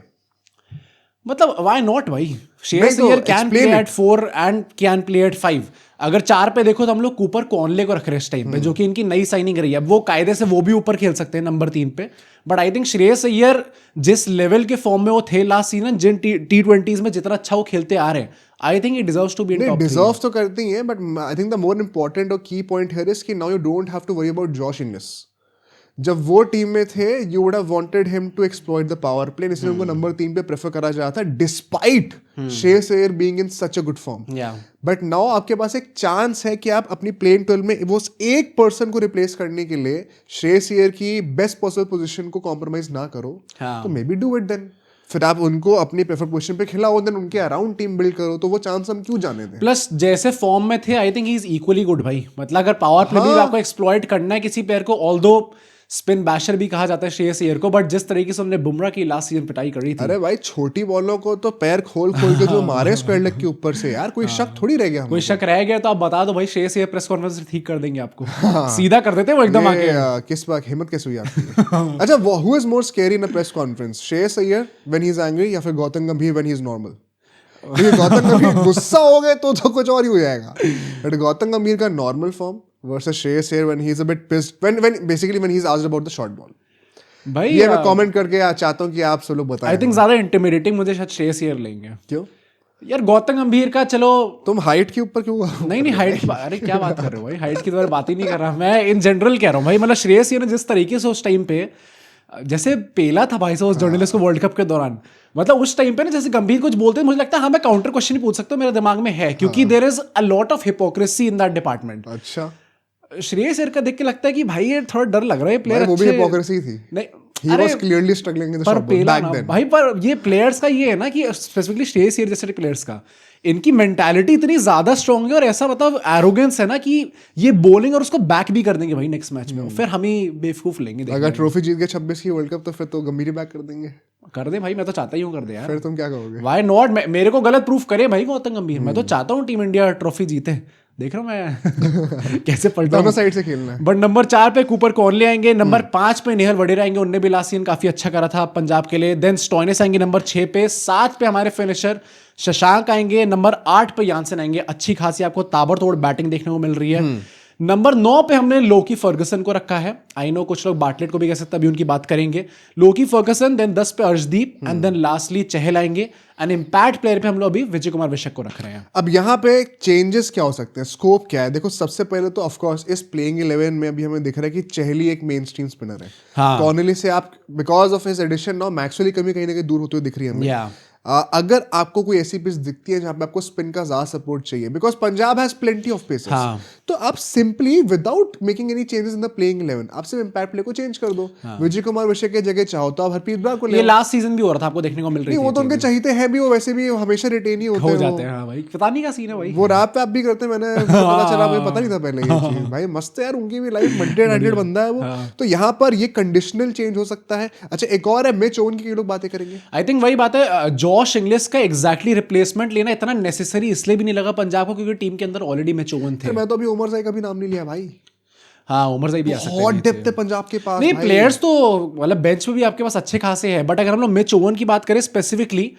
मतलब व्हाई नॉट भाई, Shreyas Iyer can play at 4 and can play at 5। अगर 4 पे देखो तो हम लोग कूपर कॉनले को रख रहे हैं इस टाइम पे, जो कि इनकी नई साइनिंग रही है। अब वो कायदे से वो भी ऊपर खेल सकते हैं नंबर 3 पे, but I think Shreyas Iyer जिस लेवल के फॉर्म में वो थे लास्ट सीजन, जिन T20s में जितना अच्छा वो खेलते आ रहे हैं, I think it deserves to be in top 3। Deserve तो करते ही हैं, but I think the more important or key point here is कि now you don't have to worry about Josh Inglis. जब वो टीम में थे, you would have wanted him to exploit the power play, इसलिए उनको number 3 पे prefer करा जा रहा था, despite Shreyas Iyer being in such a good form. But now आपके पास एक चांस है कि आप अपनी प्लेइंग 12 में वो एक पर्सन को रिप्लेस करने के लिए श्रेयस अय्यर की बेस्ट पॉसिबल पोजीशन को कॉम्प्रोमाइज ना करो, तो maybe do it then. फिर आप उनको अपनी प्रेफर पोजीशन पे खिलाओ, देन उनके अराउंड टीम बिल्ड करो, तो वो चांस हम क्यों जाने दें। प्लस जैसे फॉर्म में थे, आई think he is equally good भाई। मतलब अगर पावर प्ले भी आपको एक्सप्लॉइट करना है किसी प्लेयर को, ऑल्दो स्पिन बैशर भी कहा जाता है श्रेयस अय्यर को, बट जिस तरीके से उन्होंने बुमराह की लास्ट सीजन पिटाई कर रही थी, अरे भाई छोटी बॉलों को तो पैर खोल के जो मारे स्क्वायर लेग के ऊपर से, यार कोई शक थोड़ी रह गया। कोई शक रह गया तो आप बता दो भाई, श्रेयस अय्यर प्रेस कॉन्फ्रेंस ठीक कर देंगे आपको। सीधा कर देते वो एकदम आके। किस बात हिम्मत कैसे हुई आपकी? अच्छा, who is more scary in a press conference, Shreyas Iyer when he is angry या फिर गौतम गंभीर when he is normal? Gautam गंभीर गुस्सा हो गए तो कुछ और ही हो जाएगा, बट गौतम गंभीर का normal form versus Shreyas Iyer when he's a bit pissed, when he's asked about the short ball. भाई ये मैं कमेंट करके चाहता हूँ कि आप सब लोग बताएं। आई थिंक ज्यादा इंटिमिडेटिंग मुझे शायद श्रेयस अय्यर लेंगे। क्यों यार? गौतम गंभीर का चलो, तुम हाइट के ऊपर क्यों? नहीं हाइट, अरे क्या बात कर रहे हो भाई, हाइट की तो बात ही नहीं कर रहा मैं, इन जनरल कह रहा हूँ भाई। मतलब श्रेयस अय्यर ने जिस तरीके से उस टाइम पे जैसे पेला था भाई साहब उस जर्नलिस्ट को वर्ल्ड कप के दौरान, मतलब उस टाइम पे ना जैसे गंभीर कुछ बोलते हैं, मुझे लगता है हाँ मैं काउंटर क्वेश्चन पूछ सकता हूँ, मेरे दिमाग में है, क्योंकि there is a lot of hypocrisy in that department. अच्छा, श्रेयस अय्यर का देख के लगता है कि भाई ये थोड़ा डर लग रहा है प्लेयर। वो भी हिपोक्रेसी थी। नहीं, he was clearly struggling in the short ball back then। भाई पर ये प्लेयर्स का ये है ना कि स्पेसिफिकली श्रेयस अय्यर जैसे प्लेयर्स का, इनकी मेंटालिटी इतनी ज्यादा स्ट्रांग है और ऐसा मतलब एरोगेंस है ना कि ये बॉलिंग और उसको बैक भी कर देंगे भाई नेक्स्ट मैच में, फिर हम ही बेवकूफ लेंगे। अगर ट्रॉफी जीत गए 26 की वर्ल्ड कप, तो फिर तो गंभीर बैक कर देंगे। कर दे भाई, मैं तो चाहता ही हूँ कर दे यार। फिर तुम क्या कहोगे? Why not? मेरे को गलत प्रूफ करे भाई गौतम गंभीर, मैं तो चाहता हूँ टीम इंडिया ट्रॉफी जीते। देख रहा हूँ मैं कैसे पलटा, दोनों साइड से खेलना है। बट नंबर 4 पे कूपर कॉनले आएंगे, नंबर 5 पे नेहल वडेरा आएंगे, उनने भी लास्ट सीजन काफी अच्छा करा था पंजाब के लिए। देन स्टोइनिस आएंगे नंबर 6 पे, 7 पे हमारे फिनिशर शशांक आएंगे, नंबर 8 पे यानसन आएंगे। अच्छी खासी आपको ताबड़तोड़ बैटिंग देखने को मिल रही है। नंबर 9 पे हमने लोकी फर्गसन को रखा है। आई नो कुछ लोग बाटलेट को भी कह सकते हैं, अभी उनकी बात करेंगे। लोकी फर्गसन, देन 10 पे अर्शदीप, एंड देन लास्टली चहल आएंगे। एंड इम्पैक्ट प्लेयर पे हम लोग अभी विजय कुमार विशक को रख रहे हैं। अब यहाँ पे चेंजेस क्या हो सकते हैं, स्कोप क्या है? देखो, सबसे पहले तो ऑफ कोर्स इस प्लेइंग 11 में अभी हमें दिख रहा है कि चहली एक मेन स्ट्रीम स्पिनर है। कॉर्नेली से आप because of his addition now Maxwell की कमी कहीं ना कहीं दूर होते हुए दिख रही है हमें। अगर आपको कोई ऐसी पिच दिखती है जहां पे आपको स्पिन का ज्यादा सपोर्ट चाहिए, because Punjab has plenty of paces, तो आप simply without making any changes in the playing 11 आप सिर्फ इंपैक्ट प्ले को चेंज कर दो। विजय कुमार विशक के जगह चाहो तो आप हरप्रीत बरार को ले। ये लास्ट सीजन भी हो रहा था, आपको देखने को मिल रही थी। वो तो उनके चाहते हैं भी, वो वैसे भी हमेशा रिटेन ही होते हैं। हाँ भाई, पता नहीं क्या सीन है भाई, वो रैप पे आप भी करते हैं, मैंने पता चला, मुझे पता नहीं था पहले ये चीज। भाई मस्त है यार, उनकी भी लाइफ मल्टी बंदा है वो। तो यहाँ पर ये कंडीशनल चेंज हो सकता है। अच्छा, एक और है मिच ओवन की लोग बातें करेंगे। आई थिंक वही बात है, जॉश इंग्लिश का एग्जैक्टली रिप्लेसमेंट लेना इतना नेसेसरी इसलिए भी नहीं लगा पंजाब को, क्योंकि टीम के अंदर ऑलरेडी मैच ओवन थे। मैं तो अभी उमर साई का भी नाम नहीं लिया भाई। हाँ, उमर साई भी आ सकते हैं। बहुत डेप्थ है पंजाब के पास। नहीं, प्लेयर्स तो मतलब बेंच पे भी आपके पास अच्छे खासे हैं, बट अगर हम लोग मैच ओवन की बात करें स्पेसिफिकली,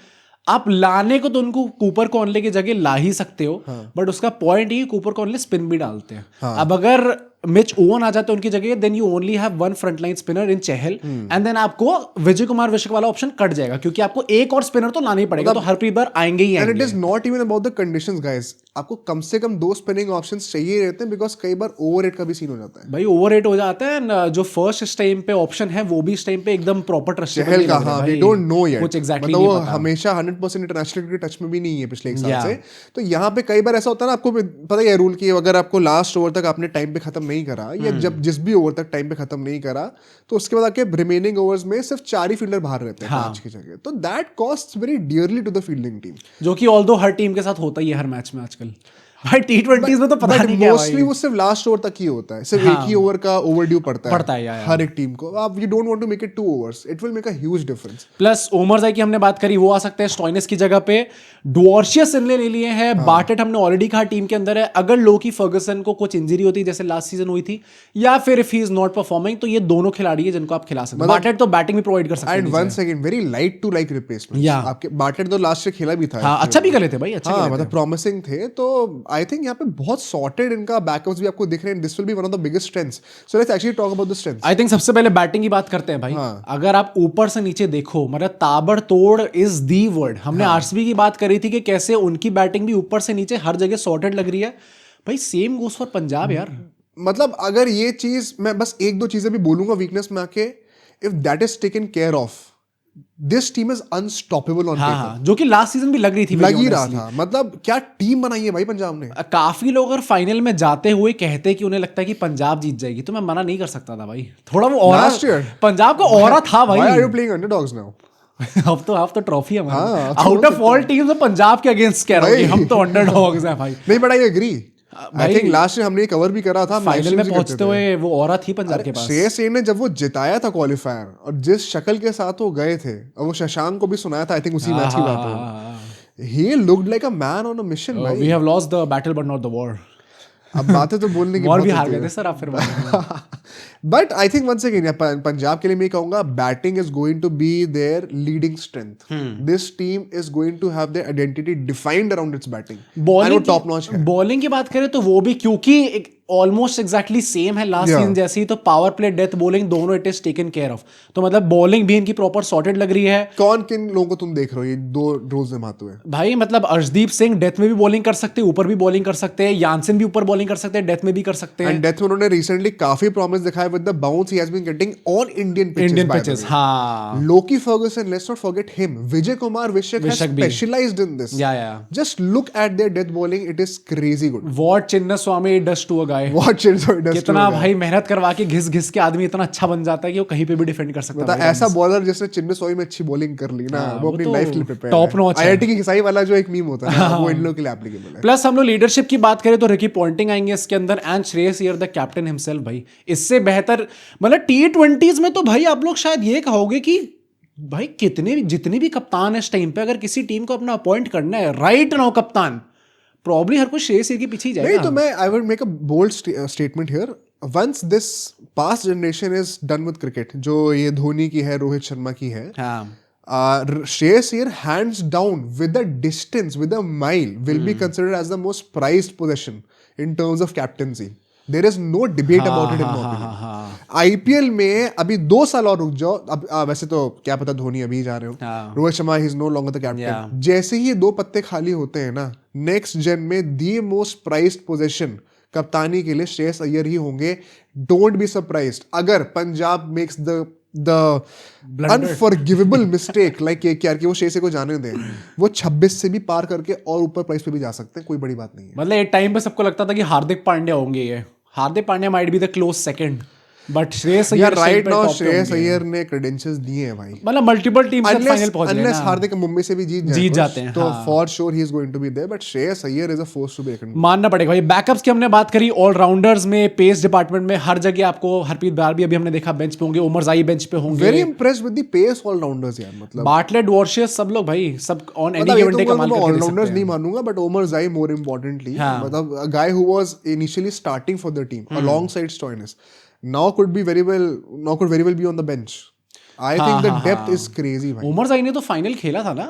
आप लाने को तो उनको कूपर कॉनले की जगह ला ही सकते हो। बट उसका पॉइंट ये, कूपर कॉनले स्पिन भी डालते हैं। अब अगर मिच ओवन आ जाते हैं उनकी जगह, then you only have one frontline spinner in Chahal, and then आपको विजय कुमार विशक वाला ऑप्शन कट जाएगा, क्योंकि आपको एक और स्पिनर तो लाना ही पड़ेगा। तो हरप्रीत बार आएंगे ही आएंगे। And it is not even about the conditions guys, आपको कम से कम 2 स्पिनिंग ऑप्शंस चाहिए रहते हैं, बिकॉज कई बार ओवररेट का भी सीन हो जाता है भाई। ओवररेट हो जाता है, जो फर्स्ट इस टाइम पे ऑप्शन है वो भी इस टाइम पे एकदम प्रॉपर ट्रस्टेबल चहल का। हां, वी डोंट नो येट, कुछ एग्जैक्टली मतलब वो हमेशा 100% इंटरनेशनल के टच में भी नहीं है पिछले एक साल से। तो यहाँ पे कई बार ऐसा होता है ना, आपको पता है रूल की, अगर आपको लास्ट ओवर तक आपने टाइम पे खत्म नहीं करा, या जब जिस भी ओवर तक टाइम पे खत्म नहीं करा, तो उसके बाद आपके रिमेनिंग ओवर्स में सिर्फ 4 ही फील्डर बाहर रहते हैं 5 की जगह। तो that costs very dearly to the fielding team, जो कि ऑल्दो हर टीम के साथ होता ही है हर मैच में आजकल। भाई T20s में तो पता नहीं क्या मोस्टली वो सिर्फ लास्ट ओवर तक ही होता है, सिर्फ एक ही ओवर का ओवरड्यू पड़ता है यार। हर एक टीम को। आप you don't want to make it 2 overs, it will make a huge difference. Plus Omarzai की हमने बात करी, वो आ सकते हैं स्टॉइनिस की जगह पे। डॉर्शियस इनले ले लिए हैं, बार्टेट हमने ऑलरेडी कहा टीम के अंदर है। अगर लोकी फर्गसन को कुछ इंजरी होती जैसे लास्ट सीजन हुई थी, या फिर if he is not performing, तो ये दोनों खिलाड़ी है जिनको आप खिला सकते हैं। बार्टेट तो बैटिंग भी प्रोवाइड कर सकते हैं। And one second, very light to like replacement. आपके बार्टेट तो लास्ट से खेला भी था, हाँ, अच्छा भी कर लेते भाई, अच्छा हाँ, मतलब प्रॉमिसिंग थे। तो आई थिंक यहाँ पे बहुत सॉर्टेड इनका बैकअप्स भी आपको दिख रहे हैं। This will be one of the biggest strengths. So let's actually talk about the strengths. I think सबसे पहले बैटिंग की बात करते हैं भाई। अगर आप ऊपर से नीचे देखो, मतलब ताबड़तोड़ इज दी वर्ड। हमने आरसीबी की बात करी थी कि कैसे उनकी बैटिंग भी ऊपर से नीचे हर जगह सॉर्टेड लग रही है। भाई सेम गोस फॉर पंजाब यार। मतलब अगर ये चीज, मैं बस एक दो चीजें भी बोलूंगा वीकनेस में आके, if that is taken care of, this team is unstoppable on paper. जो कि लास्ट सीजन भी लग रही थी, लग ही रहा था। मतलब क्या टीम बनाई है भाई पंजाब ने। काफी लोग अगर फाइनल में जाते हुए कहते कि उन्हें लगता है कि पंजाब जीत जाएगी, तो मैं मना नहीं कर सकता था भाई। थोड़ा वो ऑरा, पंजाब का ऑरा था भाई। Why are you playing underdogs now? अब तो ट्रॉफी है हमारी। आउट ऑफ ऑल टीम्स में पंजाब के अगेंस्ट कह रहा हूं कि हम तो अंडरडॉग्स हैं भाई। नहीं, but I agree. I think last year हमने कवर भी करा था, फाइनल में पहुंचते हुए वो ऑरा थी पंजाब के पास। श्रेयस अय्यर ने जब वो जिताया था क्वालिफायर, और जिस शक्ल के साथ वो गए थे, और वो शशांक को भी सुनाया था, आई थिंक उसी मैच की बात है, he looked like a man on a mission भाई। We have lost the battle but not the war। अब बातें तो बोलने की और भी हार गए थे सर आप फिर। But I think once again Punjab के लिए मैं कहूंगा, batting is going to be there leading strength. This team is going to have their identity defined around its batting. Bowling top notch है। बॉलिंग की बात करें तो वो भी, क्योंकि ऑलमोस्ट एग्जैक्टली सेम है लास्ट सीजन जैसी, तो पावर प्ले, डेथ बॉलिंग दोनों it is taken care of. तो मतलब बॉलिंग भी इनकी प्रॉपर सॉर्टेड लग रही है। कौन किन लोगों को तुम देख रहे हो ये दो रोज निभाते हुए? भाई मतलब अर्शदीप सिंह डेथ में भी बॉलिंग कर सकते हैं, ऊपर भी बॉलिंग कर सकते हैं। यानसन भी ऊपर बॉलिंग कर सकते हैं, डेथ में भी कर सकते हैं। एंड डेथ में उन्होंने रिसेंटली काफी प्रॉमिस दिखाया with the bounce he has been getting on Indian pitches. हां, Lockie Ferguson, let's not forget him. Vijay Kumar Vyshak has specialised in this. Just look at their death bowling, it is crazy good. What Chinnaswamy does to a guy. कितना भाई मेहनत करवा के घिस घिस के आदमी इतना अच्छा बन जाता है कि वो कहीं पे भी डिफेंड कर सकता है। ऐसा बॉलर जिसने चिन्नास्वामी में अच्छी बॉलिंग कर ली ना, वो अपनी लाइफ के लिए प्रिपेयर टॉप नॉच है। आईआईटी की घिसाई वाला जो एक मीम होता है, वो इन लोगों के लिए एप्लीकेबल है। प्लस हम लोग लीडरशिप की बात करें तो रिकी पॉन्टिंग आएंगे इसके अंदर, and Shreyas Iyer the captain himself. भाई इससे बेहतर, मतलब T20s में तो भाई आप लोग शायद ये कहोगे कि भाई जितने भी कप्तान है इस टाइम पे, अगर किसी टीम को अपना अपॉइंट करना है राइट नाउ कप्तान, प्रॉब्ली हर कोई श्रेयस अय्यर के पीछे ही जाएगा। नहीं तो मैं I would make a bold statement here. Once this past generation is done with cricket, जो ये धोनी की है, रोहित शर्मा की है, Shreyas Iyer hands down with a distance, with a mile, will be considered as the most prized possession in terms of captaincy. There is no debate about it in my opinion. IPL में अभी 2 साल और रुक जाओ। अब वैसे तो क्या पता धोनी अभी जा रहे हो, Rohit Sharma he is no longer the captain. जैसे ही 2 पत्ते खाली होते हैं ना, नेक्स्ट जेन में दी मोस्ट प्राइज्ड पोजीशन कप्तानी के लिए श्रेयस अय्यर ही होंगे। डोंट बी सरप्राइज्ड अगर Punjab makes the unforgivable mistake like KKR की, वो श्रेयस को जाने दें। वो 26 से भी पार करके और ऊपर प्राइस पे भी जा सकते हैं, कोई बड़ी बात नहीं है। मतलब एक टाइम पे सबको लगता था कि हार्दिक पांड्या होंगे, ये Hardik Pandya might be the close second, but Shreyas Iyer right now Shreyas Iyer ने क्रेडेंशियल्स दिए हैं भाई। मतलब मल्टीपल टीम्स तक फाइनल पहुंच गए ना। अनलेस हार्दिक मुंबई से भी जीत जाते हैं, तो for sure he is going to be there, but Shreyas Iyer is a force to be reckoned. मानना पड़ेगा भाई। बैकअप्स की हमने बात करी, ऑलराउंडर्स में, पेस डिपार्टमेंट में, हर जगह आपको हरप्रीत बरार भी अभी हमने देखा बेंच पे होंगे, उमरजाई बेंच पे होंगे। Very impressed with the pace all rounders यार। मतलब बार्टलेट, डॉर्शियस, सब लोग भाई, सब ऑन एनी गिवन डे कमाल करके ऑलराउंडर्स नहीं मानूंगा, बट उमरजाई मोर इंपॉर्टेंटली, मतलब a guy who was initially starting for the team alongside Stoinis now could very well be on the bench. I think the depth is crazy भाई। उमरजाई ने तो final खेला था ना,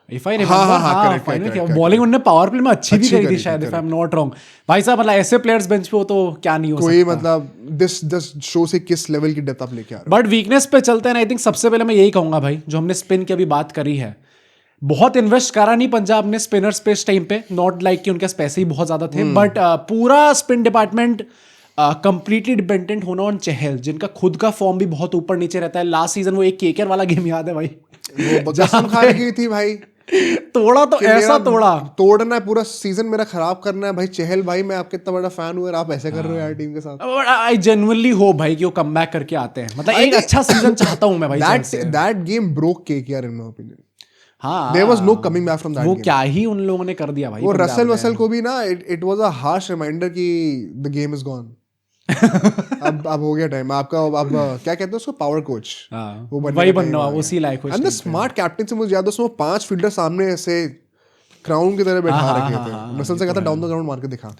if I remember, फाइनल खेला। Bowling उन्होंने power play में अच्छी भी करी थी शायद, if I'm not wrong। भाई साहब मतलब ऐसे प्लेयर्स बेंच पे हो तो क्या नहीं हो सकता। कोई मतलब दिस शो से किस लेवल की डेप्थ आप लेके आ रहे हो। बट वीकनेस पे चलते हैं। आई थिंक सबसे पहले मैं यही कहूंगा भाई, जो हमने स्पिन की अभी बात करी है, बहुत इन्वेस्ट करा नहीं पंजाब ने स्पिनर्स पे इस टाइम पे, नॉट लाइक कि उनके पास पैसे ही बहुत ज्यादा थे, बट पूरा स्पिन डिपार्टमेंट कंप्लीटली डिपेंडेंट होना ऑन चहल, जिनका खुद का फॉर्म भी बहुत ऊपर नीचे रहता है। लास्ट सीजन वो एक केकर वाला गेम याद है भाई, वो कसम खाने की थी भाई। तोड़ा तो ऐसा तोड़ना है, पूरा सीजन मेरा खराब करना है भाई। चहल भाई, मैं आपके इतना बड़ा फैन हूं, आप ऐसे कर रहे हो यार टीम के साथ। आई जेन्युइनली होप भाई कि वो कमबैक करके आते हैं। मतलब एक अच्छा सीजन चाहता हूं मैं भाई। That game broke KKR in my opinion. हाँ there was no coming back from that वो क्या ही उन लोगों ने कर दिया भाई वो रसल को भी ना it was a harsh reminder कि द गेम इज गॉन अब हो गया टाइम आपका अब क्या कहते हैं उसको पावर कोच वो वही बनना उसी लायक एंड द स्मार्ट कैप्टन से मुझे याद है उसमें 5 फील्डर सामने ऐसे क्राउन की तरह बैठा रखे थे रसल से कहता डाउन द ग्राउंड मार के दिखा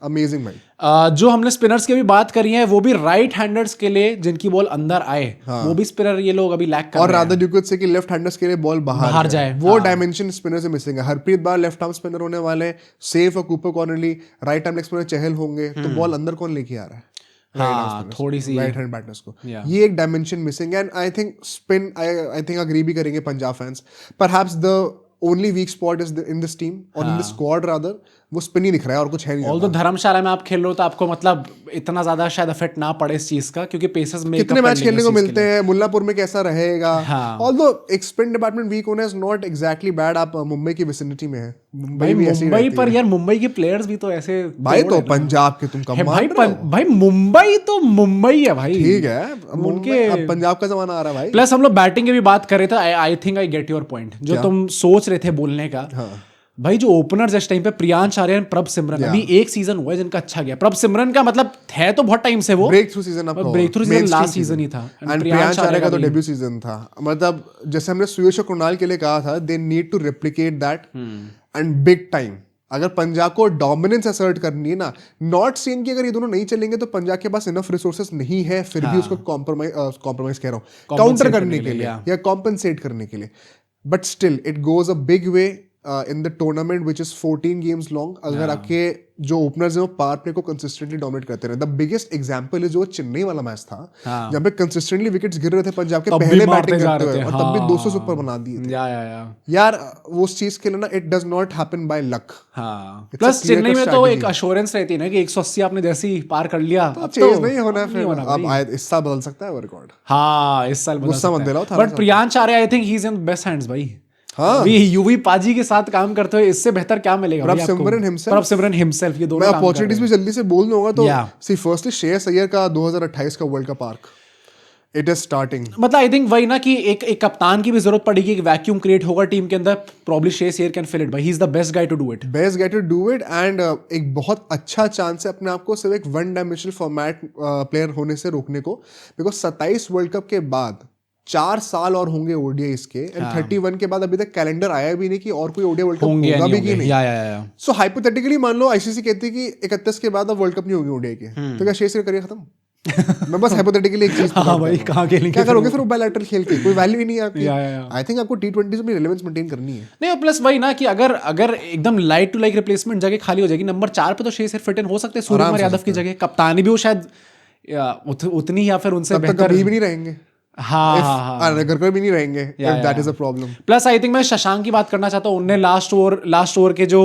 अमेजिंग भाई जो हमने स्पिनर्स की भी बात करी है वो भी राइट हैंडर्स के लिए जिनकी बॉल अंदर आए वो भी स्पिनर ये लोग अभी लैक कर और रादर यू कुड से कि लेफ्ट हैंडर्स के लिए बॉल बाहर जाए वो डायमेंशन स्पिनर से मिसिंग है Harpreet Brar left arm spinner होने वाले सेफ और Cooper Connolly right arm leg spinner Chahal होंगे तो बॉल अंदर कौन लेके आ रहा है थोड़ी सी राइट हैंड बैटर्स को ये एक dimension missing and I think spin I think agree भी करेंगे Punjab fans perhaps the only week spot is in this team और इन दिस स्क्वाड रादर वो स्पिन ही दिख रहा है और कुछ है नहीं ऑल्दो धर्मशाला में आप खेल रहे हो तो आपको मतलब इतना ज्यादा शायद इफेक्ट ना पड़े इस चीज का क्योंकि पेसर्स में कितने मैच खेलने को मिलते हैं मुल्लापुर में कैसा रहेगा ऑल्दो एक स्पिन डिपार्टमेंट वीक होना इज नॉट एग्जैक्टली बैड आप मुंबई की विसिनिटी में है मुंबई पर यार मुंबई के प्लेयर्स भी तो ऐसे भाई तो पंजाब के तुम कम भाई मुंबई तो मुंबई है भाई ठीक है उनके पंजाब का जमाना आ रहा है भाई प्लस हम लोग बैटिंग की भी बात कर रहे थे I think I get your point जो तुम सोच रहे थे बोलने का भाई जो ओपनर्स इस टाइम पे प्रियांश आर्यन प्रभ सिमरन अभी एक सीजन हुआ है जिनका अच्छा गया प्रभ सिमरन का मतलब है तो बहुत टाइम से वो breakthrough season last season ही था एंड प्रियांश आर्यन का तो डेब्यू सीजन था मतलब जैसे हमने सुयश और कुणाल के लिए कहा था they need to replicate that and big time अगर पंजाब को डोमिनेंस असर्ट करनी है ना नॉट सीन कि अगर ये दोनों नहीं चलेंगे तो पंजाब के पास इनफ रिसोर्सेस नहीं है फिर भी उसको कॉम्प्रोमाइज कह रहा हूँ काउंटर करने के लिए या कॉम्पनसेट करने के लिए but still it goes a big way in the tournament which is 14 games long अगर आपके जो ओपनर्स हैं वो पावर प्ले को कंसिस्टेंटली डोमिनेट करते रहे द बिगेस्ट एग्जांपल है जो चेन्नई वाला मैच था जहां पे कंसिस्टेंटली विकेट्स गिर रहे थे पंजाब के पहले बैटिंग करते हुए और तब भी 200 से ऊपर बना दिए थे यार वो उस चीज के लिए ना it does not happen by luck plus Chennai में तो एक अश्योरेंस रहती है ना कि 180 आपने जैसे ही पार कर लिया अब चेज नहीं होना फिर अब इस साल बदल सकता है वो रिकॉर्ड हां इस साल गुस्सा मत दिलाओ but Priyansh Arya I think he is in best hands भाई यूवी पाजी के साथ काम करते हुए इससे बेहतर क्या मिलेगा प्रभ सिमरन हिमसेल्फ ये दोनों मैं अपॉर्चुनिटीज भी जल्दी से बोल दूंगा तो सी फर्स्टली श्रेयस अय्यर का 2028 का world cup arc it is starting मतलब आई थिंक वही ना कि एक कप्तान की भी जरूरत पड़ेगी एक वैक्यूम क्रिएट होगा टीम के अंदर probably Shreyas Iyer can fill it भाई he is the best guy to do it and एक बहुत अच्छा चांस है अपने आप को सिर्फ एक वन डायमेंशनल फॉर्मेट प्लेयर होने से रोकने को बिकॉज 27 वर्ल्ड कप के बाद 4 साल और होंगे ओडीआई इसके एंड 31 के बाद अभी तक कैलेंडर आया भी नहीं कि और कोई ओडीआई वर्ल्ड कप होगा भी कि नहीं सो हाइपोथेटिकली मान लो आईसीसी कहती है कि 31 के बाद अब वर्ल्ड कप नहीं होगी ओडीआई के तो क्या शेष करिए खत्म मैं बस हाइपोथेटिकली एक चीज भाई कहां खेलेंगे क्या करोगे फिर बायलैटरल खेल के कोई वैल्यू ही नहीं है आपकी आई थिंक आपको टी20 में रिलेवेंस मेंटेन करनी है नहीं प्लस वही ना कि अगर एकदम लाइक टू लाइक रिप्लेसमेंट जगह खाली हो जाएगी नंबर 4 पे तो शेष फिट इन हो सकते हैं सूर्यकुमार यादव की जगह कप्तानी भी वो शायद उतनी या फिर उनसे बेहतर कभी भी नहीं रहेंगे घर भी नहीं रहेंगे that is a problem plus I think मैं शशांक की बात करना चाहता हूँ उनने लास्ट ओवर के जो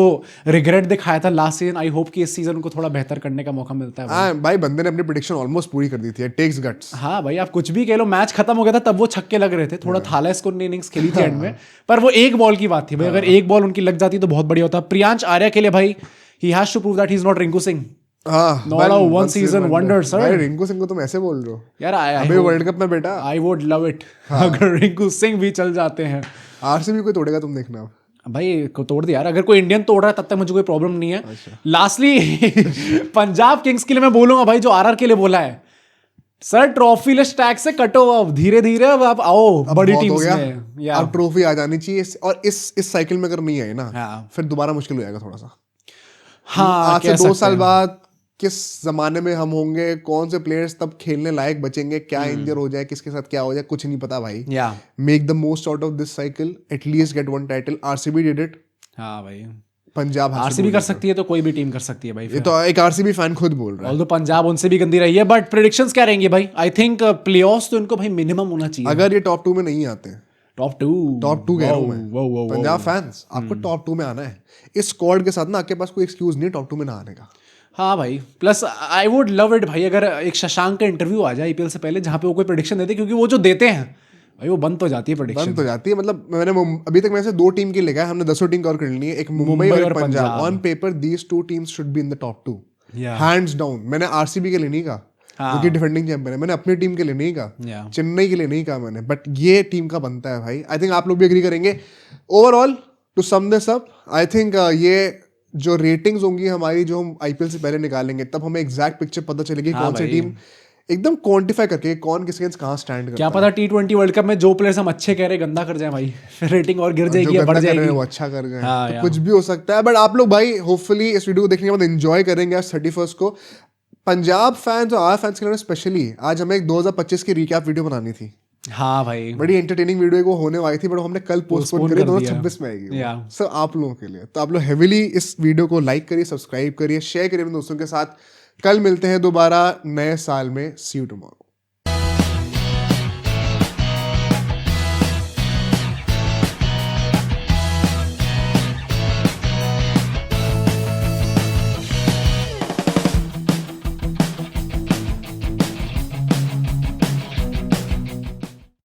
रिग्रेट दिखाया था लास्ट सीजन आई होप कि इस सीजन उनको थोड़ा बेहतर करने का मौका मिलता है भाई बंदे ने अपनी प्रेडिक्शन ऑलमोस्ट पूरी कर दी थी टेक्स गट्स हाँ भाई आप कुछ भी कह लो मैच खत्म हो गया था तब वो छक्के लग रहे थे थोड़ा थाला इसको इनिंग्स खेली थी एंड में पर वो एक बॉल की बात थी भाई अगर एक बॉल उनकी लग जाती तो बहुत बढ़िया होता प्रियांश आर्य के लिए भाई he has to prove that he is not Rinku Singh not a one season wonder sir भाई रिंकू सिंह को तुम ऐसे बोल रहे हो यार अभी वर्ल्ड कप में बेटा आई वुड लव इट अगर रिंकू सिंह भी चल जाते हैं आरसीबी कोई तोड़ेगा तुम देखना भाई को तोड़ दे यार अगर कोई इंडियन तोड़ रहा है तब तक मुझे कोई प्रॉब्लम नहीं है लास्टली पंजाब किंग्स के लिए मैं बोलूंगा भाई जो आरआर के लिए बोला है सर ट्रॉफी लिस्ट टैग से कटो अब धीरे धीरे अब आप आओ बड़ी टीम्स में अब ट्रॉफी आ जानी चाहिए और इस साइकिल में अगर नहीं आई ना फिर दोबारा मुश्किल हो जाएगा थोड़ा सा हाँ आज से 2 साल बाद किस जमाने में हम होंगे कौन से प्लेयर्स तब खेलने लायक बचेंगे क्या इंजर हो जाए किसके साथ क्या हो जाए कुछ नहीं पता भाई make the most out of this cycle at least get one title RCB did it हाँ भाई पंजाब आरसीबी कर सकती है तो कोई भी टीम कर सकती है भाई ये तो एक आरसीबी फैन खुद बोल रहा है ऑल्दो पंजाब उनसे भी गंदी रही है बट प्रेडिक्शंस क्या रहेंगे भाई आई थिंक प्लेऑफ्स तो इनको भाई मिनिमम होना चाहिए अगर ये टॉप 2 में नहीं आते टॉप टू कह रहा हूं मैं पंजाब फैंस आपको टॉप 2 में आना है इस स्क्वाड के साथ ना आपके पास कोई एक्सक्यूज नहीं टॉप 2 में ना आने का हाँ भाई plus I would love it भाई अगर एक शशांक का इंटरव्यू आ जाए आईपीएल से पहले जहाँ पे वो कोई प्रेडिक्शन देते क्योंकि वो जो देते हैं भाई वो बंद तो जाती है प्रेडिक्शन बंद तो जाती है मतलब मैंने अभी तक मैंने 2 टीम के लिखा है हमने 10 टीम कवर कर ली है एक मुंबई और Punjab on paper these 2 teams should be in the top 2 hands down मैंने आरसीबी के लिए नहीं कहा जो कि डिफेंडिंग चैंपियन है। मैंने अपनी टीम के लिए नहीं कहा, चेन्नई के लिए नहीं कहा मैंने, बट ये टीम का बनता है भाई। आई थिंक आप लोग भी एग्री करेंगे। Overall to sum this up, I think ये जो रेटिंग्स होंगी हमारी, जो हम आईपीएल से पहले निकालेंगे, तब हमें एग्जैक्ट पिक्चर पता चलेगी कौन सी टीम एकदम क्वांटिफाई करके कौन किसके अगेंस्ट कहाँ स्टैंड करता है। क्या पता T20 वर्ल्ड कप में जो प्लेयर्स हम अच्छे कह रहे गंदा कर जाए भाई, फिर रेटिंग और गिर जाएगी या बढ़ जाएगी। वो अच्छा कर गए तो कुछ भी हो सकता है। बट आप लोग भाई होपफुली इस वीडियो को देखने के बाद एंजॉय करेंगे आज 31 को। पंजाब फैंस और आर फैंस के लिए स्पेशली आज हमें एक 2025 की रिकैप वीडियो बनानी थी। हाँ भाई, बड़ी एंटरटेनिंग वीडियो वो होने वाली थी, बट हमने कल पोस्टपोन करी, 2026 में आएगी सर आप लोगों के लिए। तो आप लोग हेविली इस वीडियो को लाइक करिए, सब्सक्राइब करिए, शेयर करिए अपने दोस्तों के साथ। कल मिलते हैं दोबारा नए साल में। सी यू टुमारो।